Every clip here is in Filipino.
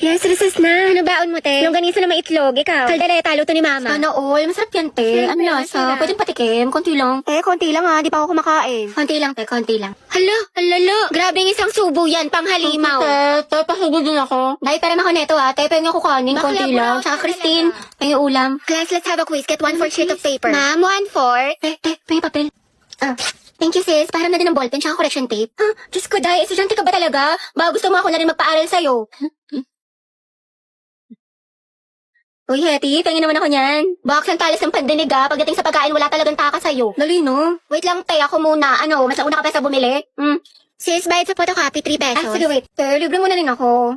Yes, recess na. Ano baon mo, te? Longganisa na may itlog, ikaw. Kaldereta, luto ni mama. Sana all. Masarap yan, te. Ano lasa? Pwede patikim? Konti lang. Konti lang ha. Di pa ako kumakain. Konti lang, te. Konti lang. Hala. Grabe yung isang subo yan, panghalimaw. Te, pasubo din ako. Dahil pera na ako neto, ha. Te, pwede ako kanin. Bakla, Konti lang. bro. Tsaka Christine, pengi ulam. Class, let's have a quiz. Get 1/4 sheet of paper. Ma'am, 1/4. Te, pengi papel. Thank you, sis. Para na din ng ballpen tsaka correction tape. Diyos ko, Day. Estudyante ka ba talaga? Baka gusto mo ako na rin magpaaral sa'yo. Uy, Hetty, tingin naman ako niyan. Box ang talas ng pandinig pagdating sa pagkain, wala talagang taka sa'yo. Dali, no? Wait lang, te, ako muna. Ano, mas nauna ka pa sa bumili? Sis, bayad sa photocopy, 3 pesos. Sige, wait. Te, libre mo na rin ako.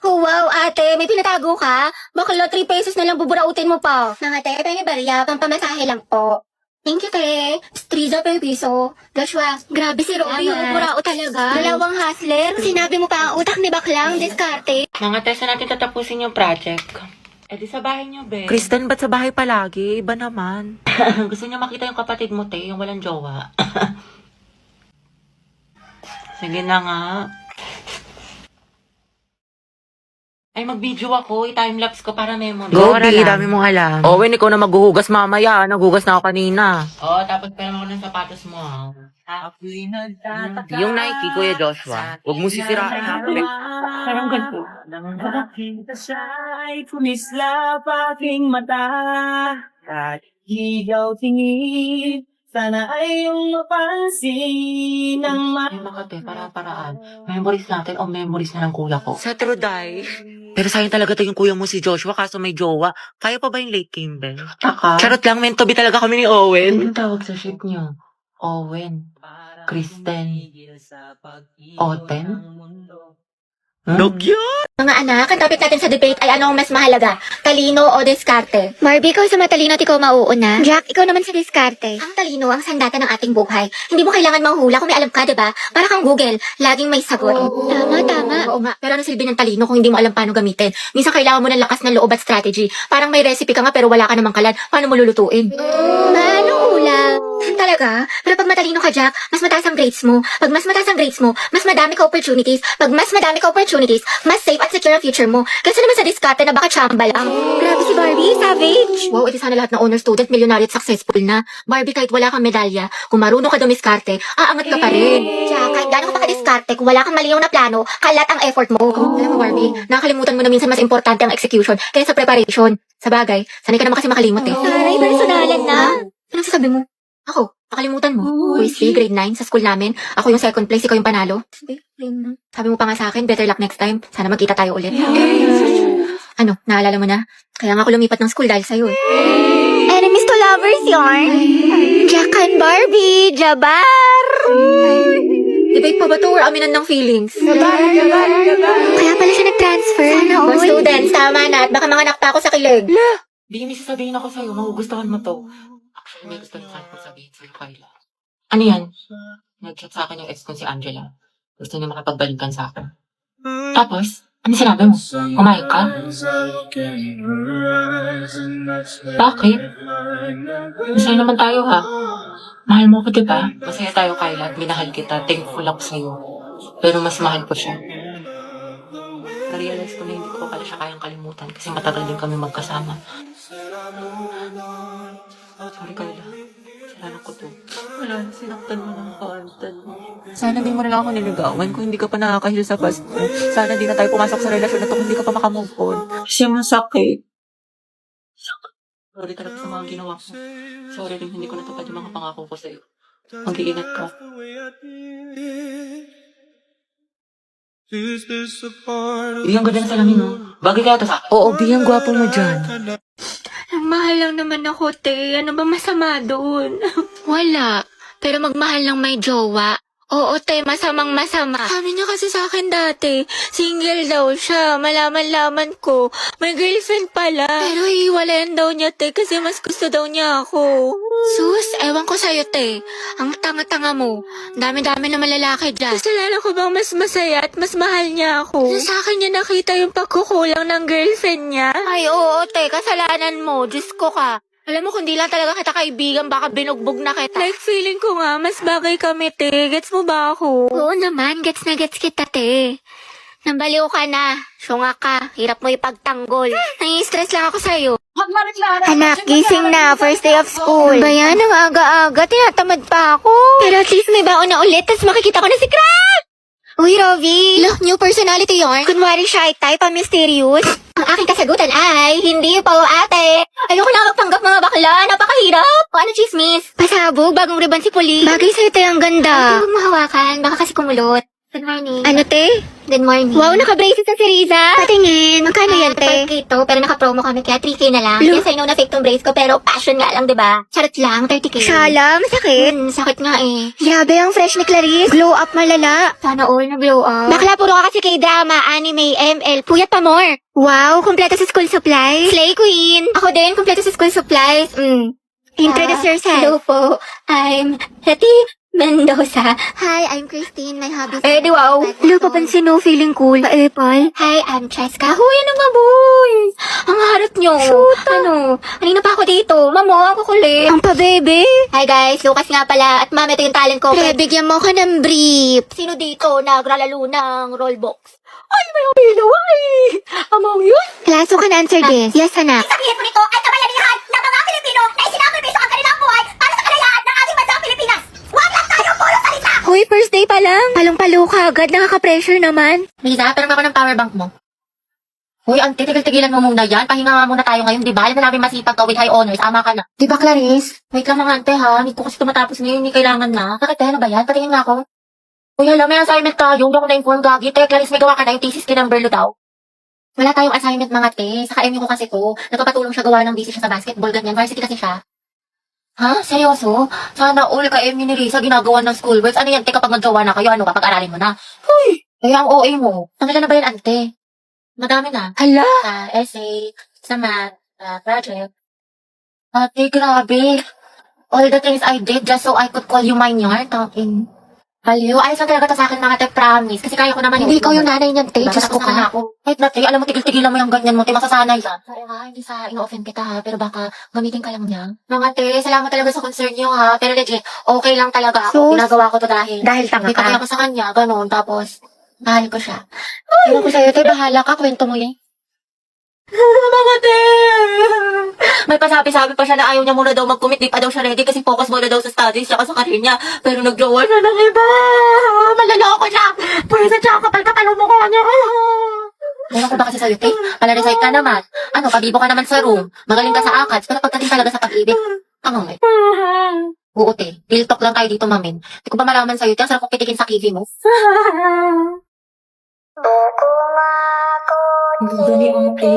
Oh, wow, ate, may pinatago ka? Bakla, 3 pesos na lang buburautin mo pa. Mga te, pengi barya, pampamasahe lang po. Thank you, te. Striza pa yung piso. Joshua, grabe si Robby, yung burao talaga. Dalawang hustler. Sinabi mo pa ang utak ni Baklang, diskarte. Mga tesa natin tatapusin yung project. Eh di sa bahay niyo, be. Kristen, ba't sa bahay palagi? Iba naman. Gusto niyo makita yung kapatid mo, te, yung walang jowa. Sige na nga. Ay, mag-video ako. I-timelapse ko para memory. Go, di, dami mong alam. Owen, ikaw na maghuhugas mamaya. Naghugas na ako kanina. Tapos pera mo ng sapatos mo, ha? Yung Nike, Kuya Joshua. Huwag mo sisirain. Parang ganito. Nang nakita siya'y kumislap aking mata at higaw tingin. Sana ay iyong mapansin ng Ay, makate, paraan. Memories natin o memories na ng kuya ko. Sa Truday. Pero sayang talaga to yung kuya mo si Joshua kaso may jowa. Kaya pa ba yung late Kimbel? Tsaka, Charot lang, meant to be talaga kami ni Owen. anong tawag sa ship niyo? Owen. Kristen. Oten? Cute! Mga anak, ang topic natin sa debate ay ano ang mas mahalaga? Talino o diskarte? Marby, ikaw sa matalino at ikaw mauuna. Jack, ikaw naman sa diskarte. Ang talino ang sandata ng ating buhay. Hindi mo kailangan manghula kung may alam ka, diba? Para kang Google, laging may sagot. Tama. Oo nga. Pero ano silbi ng talino kung hindi mo alam paano gamitin? Minsan kailangan mo ng lakas ng loob at strategy. Parang may recipe ka nga pero wala ka namang kalan. Paano mo lulutuin? Anong ulam? Talaga? Pero pag matalino ka, Jack, mas mataas ang grades mo. Pag mas mataas ang grades mo, mas madami ka opportunities. Pag mas madami ka opportunities, mas safe at secure ang future mo. Kasi naman sa diskarte na baka chamba lang. Grabe si Barbie, savage. Wow, edi sana lahat ng honor student, millionaire at successful na. Barbie, kahit wala kang medalya, kung marunong ka dumiskarte, aangat ka pa rin. Jack, kahit gano'n ka pa ka-diskarte, kung wala kang malinaw na plano, kalat ang effort mo. Alam mo, Barbie, nakakalimutan mo na minsan mas importante ang execution kaysa preparation. Sa bagay, sanay ka naman kasi makalimot eh. Taray, personalan na. Anong sasabi mo? Ako, nakalimutan mo. Quiz grade 9 sa school namin. Ako yung second place, ikaw yung panalo. Sabi mo pa nga sa akin, better luck next time. Sana magkita tayo ulit. Ano, naalala mo na? Kaya nga ako lumipat ng school dahil sa'yo eh. Enemies to lovers yarn. Jack and Barbie, Jabar. Debate pa ba to or aminan ng feelings? Kaya pala siya nag-transfer. Sana Mga all. students, tama na at baka manganak pa ako sa kilig. Di, may sasabihin ako sa'yo. Magugustuhan mo to. Actually, may gusto ko sabihin sa'yo, Kyla. Ano yan? Nag-chat sa akin yung ex ko si Angela. Gusto niya makipagbalikan sa akin. Tapos, ano sinabi mo? Kumayag ka? Bakit? Masaya naman tayo, ha? Mahal mo ko, diba? Masaya tayo, Kyla. At minahal kita. Thankful ako sa'yo. Pero mas mahal ko siya. Na-realize ko na hindi ko pala siya kayang kalimutan kasi matagal din kami magkasama. Sorry, Kyla. Kasalanan ko to. Wala, sinaktan mo ng kaantan mo. Sana di mo na lang ako niligawan kung hindi ka pa nakakahil sa past mo. Sana di na tayo pumasok sa relasyon na to kung hindi ka pa makamove on. Kasi masakit. Sorry talaga sa mga ginawa ko. Sorry rin hindi ko natupad yung mga pangako ko sa'yo. Mag-iingat ka. Yung ganda na salamin, no? Bagay kaya to sa akin. Oo, biyang gwapo mo dyan. Ang mahal lang naman ako, te. Ano ba masama doon? Wala. Pero magmahal ng may jowa. Oo, te. Masamang masama. Sabi niya kasi sa akin dati, single daw siya. Malaman-laman ko. May girlfriend pala. Pero hiwalayan daw niya, te. Kasi mas gusto daw niya ako. Sus, ewan ko sa'yo, te. Ang tanga-tanga mo. Dami-dami na malalaki dyan. Kasalanan ko bang mas masaya at mas mahal niya ako? Sa akin niya nakita yung pagkukulang ng girlfriend niya. Ay, oo, te. Kasalanan mo. Diyos ko ka. Alam mo, kung di lang talaga kita kaibigan, baka binugbog na kita. Like, feeling ko nga, mas bagay kami, te. Gets mo ba ako? Oo naman, gets na gets kita, te. Nambaliw ka na. Syunga ka. Hirap mo ipagtanggol. Nai-stress lang ako sa'yo. Anak, gising na. First day of school. Ba yan? Ang aga-aga. Tinatamad pa ako. Pero at least may baon na ulit. Tapos makikita ko na si Crab! Uy, Rovi. Look, new personality yarn. Kunwari shy type, mysterious. Ang aking kasagutan ay, hindi po, ate. Ayoko na magpanggap mga bakla. Napakahirap. O ano, chismis? Pasabog, bagong ribbon si Puli. Bagay sa'yo, te, ang ganda. Huwag mo hawakan. Baka kasi kumulot. Good morning. Ano, te? Good morning. Wow, naka-braces na si Riza. Patingin. Magkano yan, te? Ito, pero naka-promo kami, kaya 3K na lang. Yes, I know na fake tong brace ko, pero passion nga lang, diba? Charot lang, 30K. Shala, masakit. Sakit nga eh. Yabe ang fresh ni Clarice. Glow up malala. Sana all na glow up. Bakla, puro ka kasi kay drama, anime, ML, puyat pa more. Wow, kompleto sa school supplies. Slay queen. Ako din, kompleto sa school supplies. Introduce yourself. Hello po. I'm Hetty Mendoza. Hi, I'm Christine. My hobby is... di wow. Hello, papansin no, feeling cool. Pa-epal. Hi, I'm Cheska. Huy, ano nga, boys? Ang harot nyo. Shoot. Ano? Kanina pa ako dito. Mamo, ako kulit. Ang pa-bebe. Hi, guys. Lucas nga pala. At ma'am, ito yung talent ko. Pre, bigyan mo ka ng brief. Sino dito naglalaro ng rollbox? Ay, may umilo. Ay! Among yun? Class, who can answer this? Yes, anak. Sabihin mo nito ay kabayanihan ng mga Pilipino na isinakripisyo ang kanilang buhay para sa kalayaan ng ating bansang Pilipinas. Huwag lang tayo puro salita! Hoy, first day pa lang. Palong-palo ka agad. Nakaka-pressure naman. Riza, pero ako ng power bank mo. Uy, ang titigil-tigilan mo muna yan. Pahinga nga muna tayo ngayon, di ba? Alam na namin masipag ka with high honors. Tama ka na. Di ba, Clarice? Wait lang mga ante, ha? Hindi ko kasi tumatapos ngayon. Hindi kailangan na. Bakit, ano ba yan? Patingin nga ako. Uy, alam, may assignment tayo. Hindi ako na-inform, Gagi. Te, Clarice, may gawa ka na yung thesis kinumber daw. Wala tayong assignment, mga te. Saka MU ko kasi to. Nagpapatulong siya gawa ng busy siya sa basketball, ganyan. Varsity kasi siya. Ha? Seryoso? Sana all ka MU ni Risa ginagawa ng schoolworks. Ano yan, te, kapag naggawa na kayo, ano, kapag-aralin mo na? Uy, kaya ang OA mo. Ang ilan na ba yan, ante? Madami na. Hala. Sa essay, sa math, project. Ate, grabe. All the things I did just so I could call you mine yarn, talking. Aliyo, ayos lang talaga to sa akin mga te, promise. Kasi kaya ko naman Hindi ikaw yung nanay niyan, te. Diyos ko ka. Ako. Kahit na te, alam mo, tigil-tigilan mo yung ganyan mo, te, masasanay ka. Sorry ha, hindi sa ino-offend kita ha, pero baka gamitin ka lang niya. Mga te, salamat talaga sa concern niyo ha, pero legit, okay lang talaga ako. So, Ginagawa ko to dahil tanga may pati ako sa kanya, ganun, tapos, mahal ko siya. Pero ko sa'yo, te, bahala ka, kwento mo yan. Mga te! May pasabi-sabi pa siya na ayaw niya muna daw mag-commit, di pa daw siya ready kasi focus muna daw sa studies tsaka sa career niya. Pero nag-jowa siya ng iba! Malaloko siya! Pwede sa tsaka kapal-kapal mo ko niya! Meron ko ba kasi sa'yo, te? Pala-recite ka naman. Ano, pabibo ka naman sa room. Magaling ka sa ACADS, pero pagdating talaga sa pag-ibig, tangang eh. Oo, te. Real talk lang tayo dito, mamin. Di ko ba malaman sa'yo, te? Ang sarap kong pitikin sa kiwi mo. Ganda ni ate.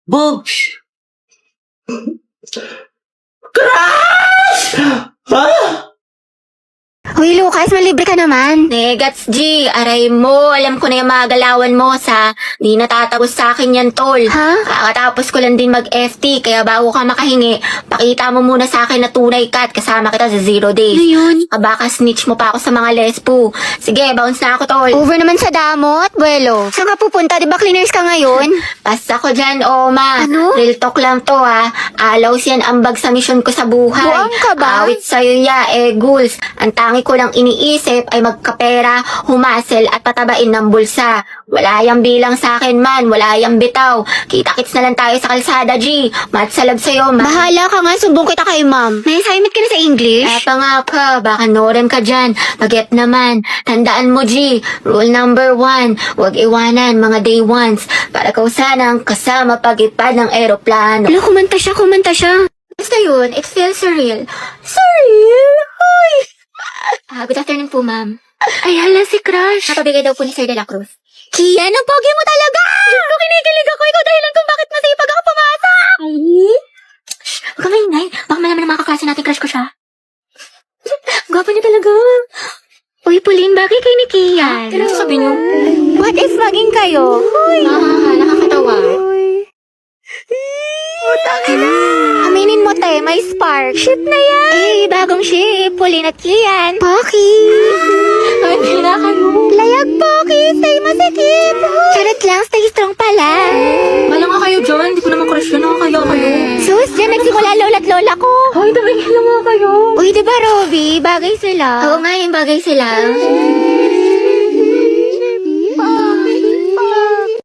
Bugs! Crush! Ha? Hoy, Lucas, malibre ka naman. Negats, G. Aray mo. Alam ko na yung mga galawan mo sa di natatapos sa akin yan, tol. Ha? Kakatapos ko lang din mag-FT, kaya bago ka makahingi, pakita mo muna sa akin na tunay ka at kasama kita sa 0 days. Ano yun? Baka snitch mo pa ako sa mga lespo. Sige, bounce na ako, tol. Over naman sa damot, buwelo. Saan ka pupunta? Di ba cleaners ka ngayon? Basta ko dyan, Oma. Ano? Real talk lang to, ha. Alaws yan ambag sa misyon ko sa buhay. Buang ka ba? Awit sa'yo ya, goals. Ang tangi ko lang iniisip ay magkapera, humasel at patabain ng bulsa. Wala yang bilang sa akin man, wala yang bitaw. Kita-kits na lang tayo sa kalsada, G. Matsalab sa'yo, ma. Bahala ka nga, sumbong kita kay ma'am. May assignment ka na sa English? Eto nga ka, baka norem ka dyan. Baget naman. Tandaan mo, G. Rule number 1, huwag iwanan mga day ones. Para kausanang kasama pagipad ng eroplano. Wala, kumanta siya. Basta yun, it feels surreal. Surreal? Hoy! Good afternoon po, ma'am. Ay, hala si Crush. Napabigay daw po ni Sir De La Cruz. Kian, ang pogi mo talaga! Ito, kinikilig ako. Ikaw dahilan kung bakit masipag ako pumasok. Ay? Huwag ka maingay. Baka malaman ng mga kaklase natin crush ko siya. Gwapo niya talaga. Uy, Pauline, bagay kay ni Kian. Ano sabi niyo? What if maging kayo? Nakakatawa. Aminin mo, te, may spark. Ship na yan. Eh, bagong ship. Pauline at Kian. Pocky. Ay, na kayo. Layag, Pocky. Stay masikip. Charot lang, stay strong pala. Wala nga kayo dyan. Hindi ko naman crush yun. Kaya kayo. Sus, dyan nagsimula lola't lola ko. Hoy, tumingin lang nga kayo. Uy, diba, Robby? Bagay sila. Oo nga, yung bagay sila.